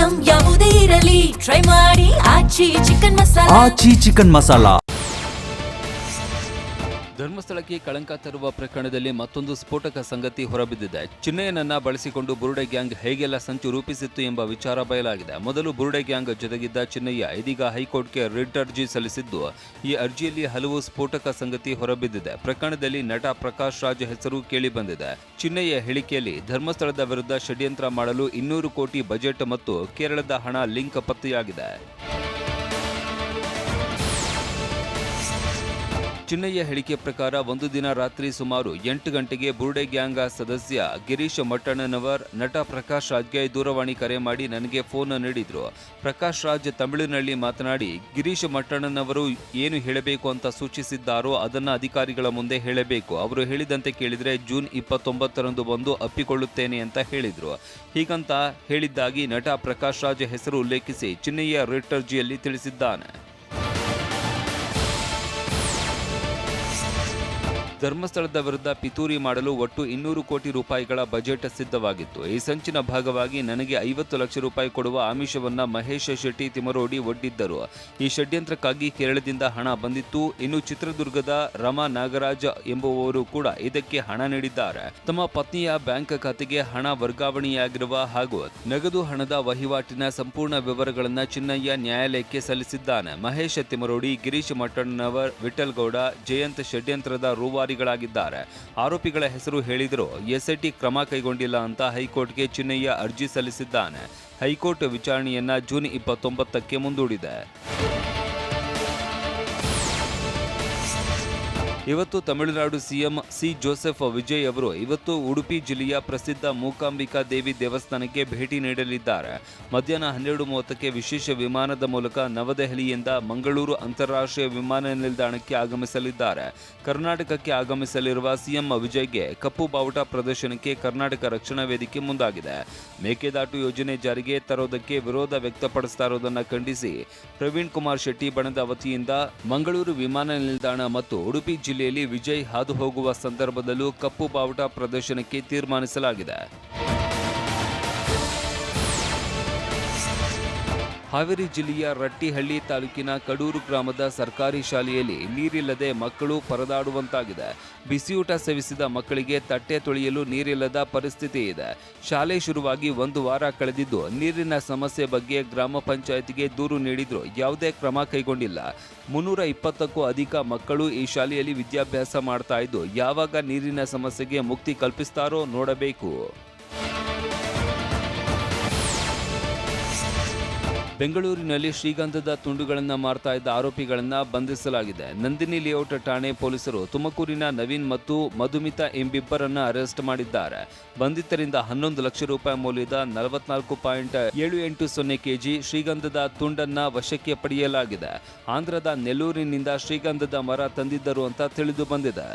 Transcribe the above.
Item ಯಾವುದೇ ಇರಲಿ try ಮಾಡಿ ಆಚಿ ಚಿಕನ್ ಮಸಾಲಾ. ಧರ್ಮಸ್ಥಳಕ್ಕೆ ಕಳಂಕ ತರುವ ಪ್ರಕರಣದಲ್ಲಿ ಮತ್ತೊಂದು ಸ್ಫೋಟಕ ಸಂಗತಿ ಹೊರಬಿದ್ದಿದೆ. ಚಿನ್ನಯ್ಯನನ್ನ ಬಳಸಿಕೊಂಡು ಬುರುಡೆ ಗ್ಯಾಂಗ್ ಹೇಗೆಲ್ಲ ಸಂಚು ರೂಪಿಸಿತ್ತು ಎಂಬ ವಿಚಾರ ಬಯಲಾಗಿದೆ. ಮೊದಲು ಬುರುಡೆ ಗ್ಯಾಂಗ್ ಜೊತೆಗಿದ್ದ ಚಿನ್ನಯ್ಯ ಇದೀಗ ಹೈಕೋರ್ಟ್ಗೆ ರಿಟ್ ಅರ್ಜಿ ಸಲ್ಲಿಸಿದ್ದು, ಈ ಅರ್ಜಿಯಲ್ಲಿ ಹಲವು ಸ್ಫೋಟಕ ಸಂಗತಿ ಹೊರಬಿದ್ದಿದೆ. ಪ್ರಕರಣದಲ್ಲಿ ನಟ ಪ್ರಕಾಶ್ ರಾಜ್ ಹೆಸರು ಕೇಳಿ ಬಂದಿದೆ. ಚಿನ್ನಯ್ಯ ಹೇಳಿಕೆಯಲ್ಲಿ ಧರ್ಮಸ್ಥಳದ ವಿರುದ್ಧ ಷಡ್ಯಂತ್ರ ಮಾಡಲು 200 ಕೋಟಿ ಬಜೆಟ್ ಮತ್ತು ಕೇರಳದ ಹಣ ಲಿಂಕ್ ಪತ್ತೆಯಾಗಿದೆ. ಚಿನ್ನಯ್ಯ ಹೇಳಿಕೆ ಪ್ರಕಾರ ಒಂದು ದಿನ ರಾತ್ರಿ ಸುಮಾರು 8 ಗಂಟೆಗೆ ಬುರುಡೆ ಗ್ಯಾಂಗ್ ಸದಸ್ಯ ಗಿರೀಶ್ ಮಟ್ಟಣ್ಣನವರ್ ನಟ ಪ್ರಕಾಶ್ ರಾಜ್ಗೆ ದೂರವಾಣಿ ಕರೆ ಮಾಡಿ ನನಗೆ ಫೋನ್ ನೀಡಿದ್ರು. ಪ್ರಕಾಶ್ ರಾಜ್ ತಮಿಳಿನಲ್ಲಿ ಮಾತನಾಡಿ, ಗಿರೀಶ್ ಮಟ್ಟಣ್ಣನವರು ಏನು ಹೇಳಬೇಕು ಅಂತ ಸೂಚಿಸಿದ್ದಾರೋ ಅದನ್ನ ಅಧಿಕಾರಿಗಳ ಮುಂದೆ ಹೇಳಬೇಕು. ಅವರು ಹೇಳಿದಂತೆ ಕೇಳಿದ್ರೆ ಜೂನ್ 29ರಂದು ಬಂದು ಅಪ್ಪಿಕೊಳ್ಳುತ್ತೇನೆ ಅಂತ ಹೇಳಿದ್ರು. ಹೀಗಂತ ಹೇಳಿದ್ದಾಗಿ ನಟ ಪ್ರಕಾಶ್ ರಾಜ್ ಹೆಸರು ಉಲ್ಲೇಖಿಸಿ ಚಿನ್ನಯ್ಯ ರಿಟ್ ಅರ್ಜಿಯಲ್ಲಿ ತಿಳಿಸಿದ್ದಾನೆ. ಧರ್ಮಸ್ಥಳದ ವಿರುದ್ಧ ಪಿತೂರಿ ಮಾಡಲು ಒಟ್ಟು 200 ಕೋಟಿ ರೂಪಾಯಿಗಳ ಬಜೆಟ್ ಸಿದ್ಧವಾಗಿತ್ತು. ಈ ಸಂಚಿನ ಭಾಗವಾಗಿ ನನಗೆ 50 ಲಕ್ಷ ರೂಪಾಯಿ ಕೊಡುವ ಆಮಿಷವನ್ನ ಮಹೇಶ್ ಶೆಟ್ಟಿ ತಿಮರೋಡಿ ಒಡ್ಡಿದ್ದರು. ಈ ಷಡ್ಯಂತ್ರಕ್ಕಾಗಿ ಕೇರಳದಿಂದ ಹಣ ಬಂದಿತ್ತು. ಇನ್ನು ಚಿತ್ರದುರ್ಗದ ರಮಾ ನಾಗರಾಜ್ ಎಂಬುವವರು ಕೂಡ ಇದಕ್ಕೆ ಹಣ ನೀಡಿದ್ದಾರೆ. ತಮ್ಮ ಪತ್ನಿಯ ಬ್ಯಾಂಕ್ ಖಾತೆಗೆ ಹಣ ವರ್ಗಾವಣೆಯಾಗಿರುವ ಹಾಗೂ ನಗದು ಹಣದ ವಹಿವಾಟಿನ ಸಂಪೂರ್ಣ ವಿವರಗಳನ್ನು ಚಿನ್ನಯ್ಯ ನ್ಯಾಯಾಲಯಕ್ಕೆ ಸಲ್ಲಿಸಿದ್ದಾನೆ. ಮಹೇಶ್ ತಿಮರೋಡಿ, ಗಿರೀಶ್ ಮಟ್ಟಣ್ಣನವರ್, ವಿಠಲ್ ಗೌಡ, ಜಯಂತ್ ಷಡ್ಯಂತ್ರದ ರೂವಾರಿಗಳಾಗಿದ್ದಾರೆ. ಆರೋಪಿಗಳ ಹೆಸರು ಹೇಳಿದರೂ ಎಸ್ಐಟಿ ಕ್ರಮ ಕೈಗೊಂಡಿಲ್ಲ ಅಂತ ಹೈಕೋರ್ಟ್ಗೆ ಚಿನ್ನಯ್ಯ ಅರ್ಜಿ ಸಲ್ಲಿಸಿದ್ದಾನೆ. ಹೈಕೋರ್ಟ್ ವಿಚಾರಣೆಯನ್ನ ಜೂನ್ 29ಕ್ಕೆ ಮುಂದೂಡಿದೆ. ಇವತ್ತು Tamil Nadu CM C Joseph Vijay ಅವರು ಇವತ್ತು ಉಡುಪಿ ಜಿಲ್ಲೆಯ ಪ್ರಸಿದ್ಧ ಮೂಕಾಂಬಿಕಾ ದೇವಿ ದೇವಸ್ಥಾನಕ್ಕೆ ಭೇಟಿ ನೀಡಲಿದ್ದಾರೆ. ಮಧ್ಯಾಹ್ನ 12:30ಕ್ಕೆ ವಿಶೇಷ ವಿಮಾನದ ಮೂಲಕ ನವದೆಹಲಿಯಿಂದ ಮಂಗಳೂರು ಅಂತಾರಾಷ್ಟ್ರೀಯ ವಿಮಾನ ನಿಲ್ದಾಣಕ್ಕೆ ಆಗಮಿಸಲಿದ್ದಾರೆ. ಕರ್ನಾಟಕಕ್ಕೆ ಆಗಮಿಸಲಿರುವ ಸಿಎಂ ವಿಜಯ್ಗೆ ಕಪ್ಪು ಬಾವುಟ ಪ್ರದರ್ಶನಕ್ಕೆ ಕರ್ನಾಟಕ ರಕ್ಷಣಾ ವೇದಿಕೆ ಮುಂದಾಗಿದೆ. ಮೇಕೆದಾಟು ಯೋಜನೆ ಜಾರಿಗೆ ತರೋದಕ್ಕೆ ವಿರೋಧ ವ್ಯಕ್ತಪಡಿಸ್ತಾ ಇರೋದನ್ನು ಖಂಡಿಸಿ ಪ್ರವೀಣ್ ಕುಮಾರ್ ಶೆಟ್ಟಿ ಬಣದ ವತಿಯಿಂದ ಮಂಗಳೂರು ವಿಮಾನ ನಿಲ್ದಾಣ ಮತ್ತು ಉಡುಪಿ ಜಿಲ್ಲೆಯಲ್ಲಿ ವಿಜಯ್ ಹಾದು ಹೋಗುವ ಸಂದರ್ಭದಲ್ಲೂ ಕಪ್ಪು ಬಾವುಟ ಪ್ರದರ್ಶನಕ್ಕೆ ತೀರ್ಮಾನಿಸಲಾಗಿದೆ. ಹಾವೇರಿ ಜಿಲ್ಲೆಯ ರಟ್ಟಿಹಳ್ಳಿ ತಾಲೂಕಿನ ಕಡೂರು ಗ್ರಾಮದ ಸರ್ಕಾರಿ ಶಾಲೆಯಲ್ಲಿ ನೀರಿಲ್ಲದೆ ಮಕ್ಕಳು ಪರದಾಡುವಂತಾಗಿದೆ. ಬಿಸಿಯೂಟ ಸೇವಿಸಿದ ಮಕ್ಕಳಿಗೆ ತಟ್ಟೆ ತೊಳೆಯಲು ನೀರಿಲ್ಲದ ಪರಿಸ್ಥಿತಿ ಇದೆ. ಶಾಲೆ ಶುರುವಾಗಿ 1 ವಾರ ಕಳೆದಿದ್ದು ನೀರಿನ ಸಮಸ್ಯೆ ಬಗ್ಗೆ ಗ್ರಾಮ ಪಂಚಾಯತಿಗೆ ದೂರು ನೀಡಿದ್ರು ಯಾವುದೇ ಕ್ರಮ ಕೈಗೊಂಡಿಲ್ಲ. 320ಕ್ಕೂ ಅಧಿಕ ಮಕ್ಕಳು ಈ ಶಾಲೆಯಲ್ಲಿ ವಿದ್ಯಾಭ್ಯಾಸ ಮಾಡ್ತಾ ಇದ್ದು ಯಾವಾಗ ನೀರಿನ ಸಮಸ್ಯೆಗೆ ಮುಕ್ತಿ ಕಲ್ಪಿಸ್ತಾರೋ ನೋಡಬೇಕು. ಬೆಂಗಳೂರಿನಲ್ಲಿ ಶ್ರೀಗಂಧದ ತುಂಡುಗಳನ್ನು ಮಾರ್ತಾ ಇದ್ದ ಆರೋಪಿಗಳನ್ನು ಬಂಧಿಸಲಾಗಿದೆ. ನಂದಿನಿ ಲೇಔಟ್ ಠಾಣೆ ಪೊಲೀಸರು ತುಮಕೂರಿನ ನವೀನ್ ಮತ್ತು ಮಧುಮಿತಾ ಎಂಬಿಬ್ಬರನ್ನು ಅರೆಸ್ಟ್ ಮಾಡಿದ್ದಾರೆ. ಬಂಧಿತರಿಂದ 11 ಲಕ್ಷ ರೂಪಾಯಿ ಮೌಲ್ಯದ 44.780 ಕೆಜಿ ಶ್ರೀಗಂಧದ ತುಂಡನ್ನ ವಶಕ್ಕೆ ಪಡೆಯಲಾಗಿದೆ. ಆಂಧ್ರದ ನೆಲ್ಲೂರಿನಿಂದ ಶ್ರೀಗಂಧದ ಮರ ತಂದಿದ್ದರು ಅಂತ ತಿಳಿದು ಬಂದಿದೆ.